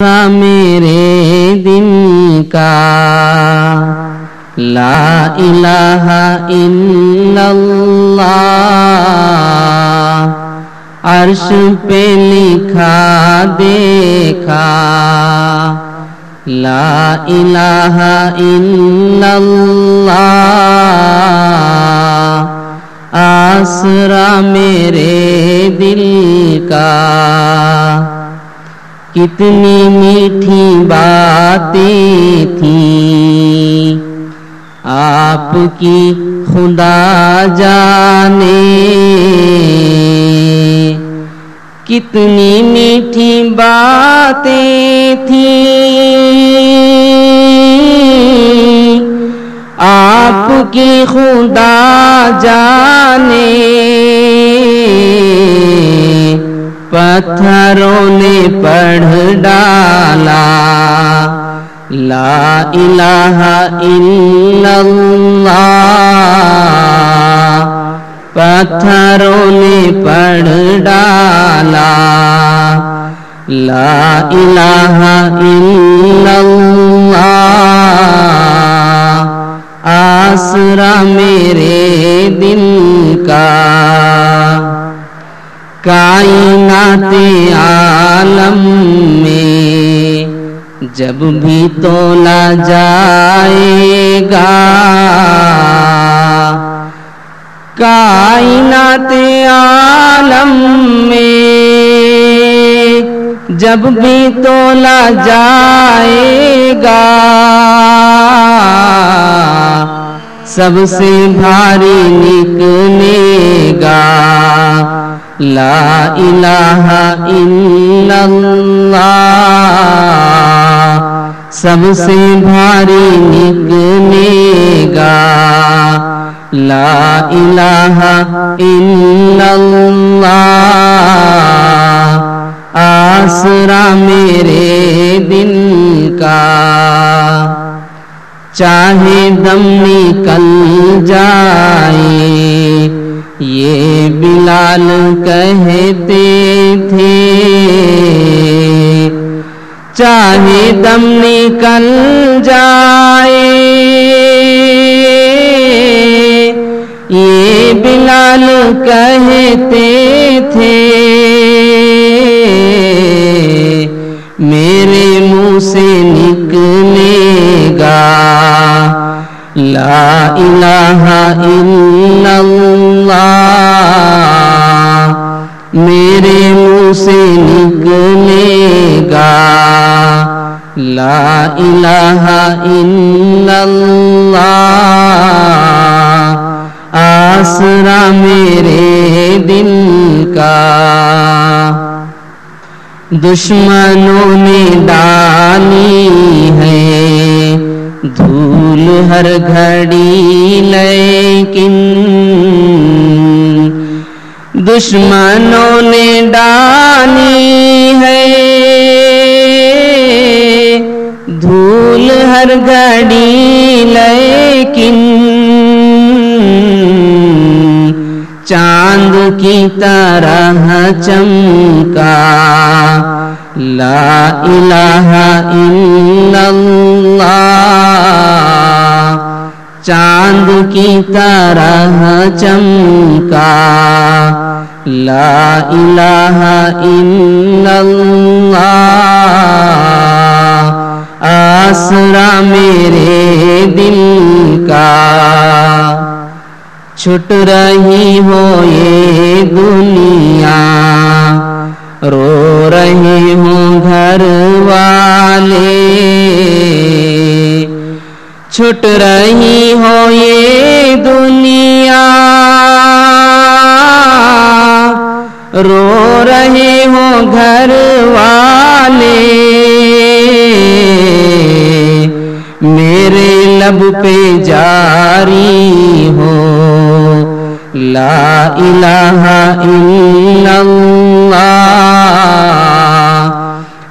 میرے دل کا لا الہ الا اللہ عرش پہ لکھا دیکھا لا الہ الا اللہ آسرا میرے دل کا کتنی میٹھی باتیں تھیں آپ کی خدا جانے کتنی میٹھی باتیں تھیں آپ کی خدا جانے پتھروں نے پڑھ ڈالا لا الہ الا اللہ پتھروں نے پڑھ ڈالا لا الہ الا اللہ آسرا میرے دل کا کائنات عالم میں جب بھی تولا جائے گا کائنات عالم میں جب بھی تولا جائے گا سب سے بھاری نکلے گا لا الہ الا اللہ سب سے بھاری نکلے گا لا الہ الا اللہ آسرا میرے دل کا چاہے دم نکل جائے یہ بلال کہتے تھے چاہے دم نکل جائے یہ بلال کہتے تھے میرے منہ سے نکلے گا لا الہ الا اللہ میرے منہ سے نکلے گا لا الہ الا اللہ آسرا میرے دل کا دشمنوں نے ڈالی ہے دھول ہر گھڑی لیکن دشمنوں نے ڈالی ہے دھول ہر گھڑی لیکن چاند کی طرح چمکا لا الہ الا اللہ چاند کی طرح چمکا لا الہ الا اللہ آسرا میرے دل کا چھٹ رہی ہو یہ دنیا رو رہے ہوں گھر والے چھٹ رہی ہو یہ دنیا رو رہے ہوں گھر والے میرے لب پہ جاری ہو لا الہ الا اللہ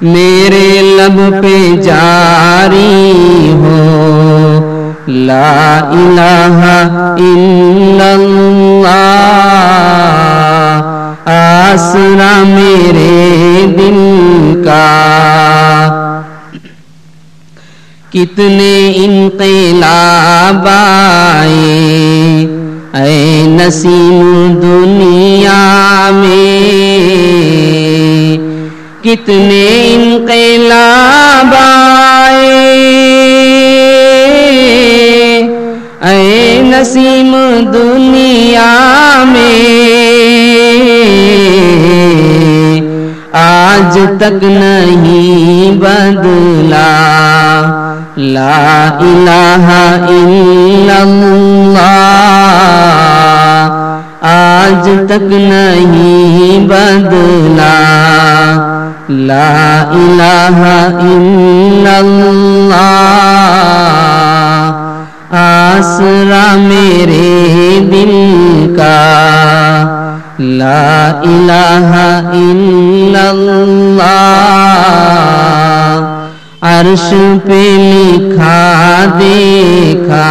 میرے لب پہ جاری ہو لا الہ الا اللہ آسرا میرے دل کا کتنے انقلاب آئے اے نسیم دنیا میں، کتنے انقلاب آئے اے نسیم دنیا میں، آج تک نہیں بدلا لا الہ الا اللہ، آج تک نہیں بدلا لا الہ الا اللہ، آسرا میرے دل کا لا الہ الا اللہ، عرش پہ لکھا دیکھا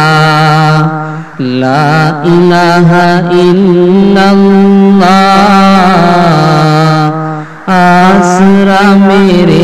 لا الہ الا اللہ، آسرا میرے